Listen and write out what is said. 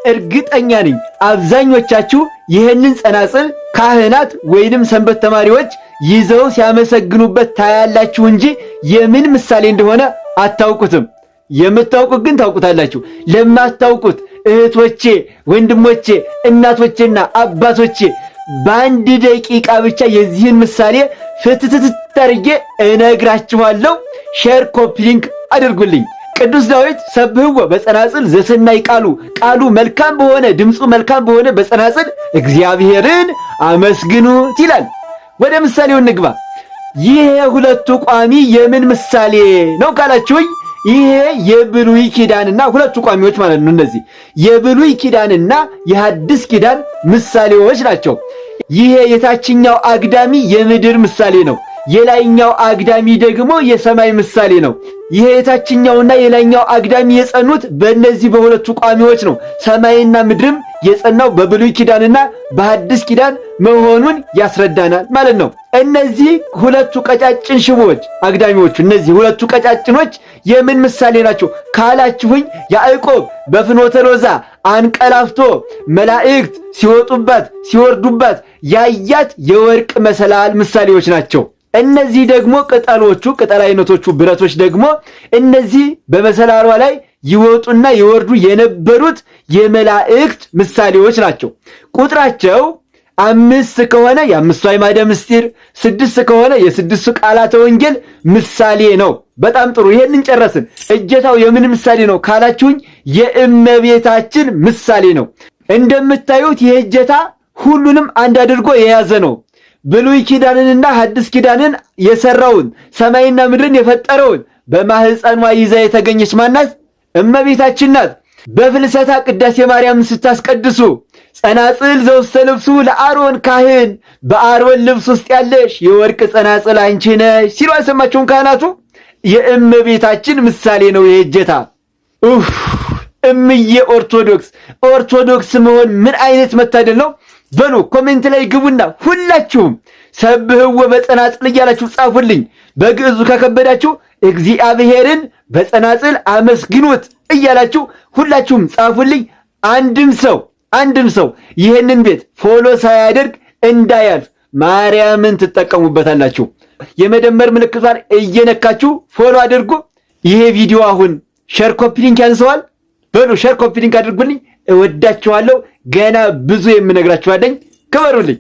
እርግጠኛ ነኝ አብዛኞቻችሁ ይህንን ጸናጽል ካህናት ወይንም ሰንበት ተማሪዎች ይዘው ሲያመሰግኑበት ታያላችሁ እንጂ የምን ምሳሌ እንደሆነ አታውቁትም። የምታውቁት ግን ታውቁታላችሁ። ለማታውቁት እህቶቼ፣ ወንድሞቼ፣ እናቶቼና አባቶቼ በአንድ ደቂቃ ብቻ የዚህን ምሳሌ ፍትትት አድርጌ እነግራችኋለሁ። ሼር ኮፒ ሊንክ አድርጉልኝ። ቅዱስ ዳዊት ሰብህዎ በጸናጽል ዘሰናይ ቃሉ መልካም በሆነ ድምፁ መልካም በሆነ በጸናጽል እግዚአብሔርን አመስግኑት ይላል። ወደ ምሳሌው እንግባ። ይሄ ሁለቱ ቋሚ የምን ምሳሌ ነው ካላችሁኝ፣ ይሄ የብሉይ ኪዳንና ሁለቱ ቋሚዎች ማለት ነው። እነዚህ የብሉይ ኪዳንና የሐዲስ ኪዳን ምሳሌዎች ናቸው። ይሄ የታችኛው አግዳሚ የምድር ምሳሌ ነው። የላይኛው አግዳሚ ደግሞ የሰማይ ምሳሌ ነው። ይሄ የታችኛውና የላይኛው አግዳሚ የጸኑት በእነዚህ በሁለቱ ቋሚዎች ነው። ሰማይና ምድርም የጸናው በብሉይ ኪዳንና በሐዲስ ኪዳን መሆኑን ያስረዳናል ማለት ነው። እነዚህ ሁለቱ ቀጫጭን ሽቦች አግዳሚዎቹ፣ እነዚህ ሁለቱ ቀጫጭኖች የምን ምሳሌ ናቸው ካላችሁኝ፣ ያዕቆብ በፍኖተ ሎዛ አንቀላፍቶ መላእክት ሲወጡባት ሲወርዱባት ያያት የወርቅ መሰላል ምሳሌዎች ናቸው። እነዚህ ደግሞ ቅጠሎቹ፣ ቅጠል አይነቶቹ ብረቶች ደግሞ እነዚህ በመሰላሏ ላይ ይወጡና ይወርዱ የነበሩት የመላእክት ምሳሌዎች ናቸው። ቁጥራቸው 5 ከሆነ የአምስቱ አዕማደ ምስጢር፣ 6 ከሆነ የስድስቱ ቃላተ ወንጌል ምሳሌ ነው። በጣም ጥሩ፣ ይሄንን ጨረስን። እጀታው የምን ምሳሌ ነው ካላችሁኝ፣ የእመቤታችን ምሳሌ ነው። እንደምታዩት ይህ እጀታ ሁሉንም አንድ አድርጎ የያዘ ነው። ብሉይ ኪዳንንና ሐዲስ ኪዳንን የሰራውን ሰማይና ምድርን የፈጠረውን በማህፀኗ ይዛ የተገኘች ማናት? እመቤታችን ናት። በፍልሰታ ቅዳሴ ማርያም ስታስቀድሱ ጸናጽል ዘውስተ ልብሱ ለአሮን ካህን፣ በአሮን ልብስ ውስጥ ያለሽ የወርቅ ጸናጽል አንቺ ነሽ ሲሉ አልሰማችሁም ካህናቱ? የእመቤታችን ምሳሌ ነው ይሄ እጀታ። እምዬ ኦርቶዶክስ መሆን ምን አይነት መታደል ነው! በሉ ኮሜንት ላይ ግቡና ሁላችሁም ሰብህዎ በጸናጽል እያላችሁ ጻፉልኝ። በግዕዙ ከከበዳችሁ እግዚአብሔርን በጸናጽል አመስግኑት እያላችሁ ሁላችሁም ጻፉልኝ። አንድም ሰው ይህንን ቤት ፎሎ ሳያደርግ እንዳያልፍ ማርያምን ትጠቀሙበታላችሁ። የመደመር ምልክቷን እየነካችሁ ፎሎ አድርጉ። ይሄ ቪዲዮ አሁን ሼር ኮፒ ሊንክ ያንሰዋል። በሉ ሼር ኮፒ ሊንክ አድርጉልኝ። እወዳችኋለሁ። ገና ብዙ የምነግራችሁ አለኝ። ክበሩልኝ።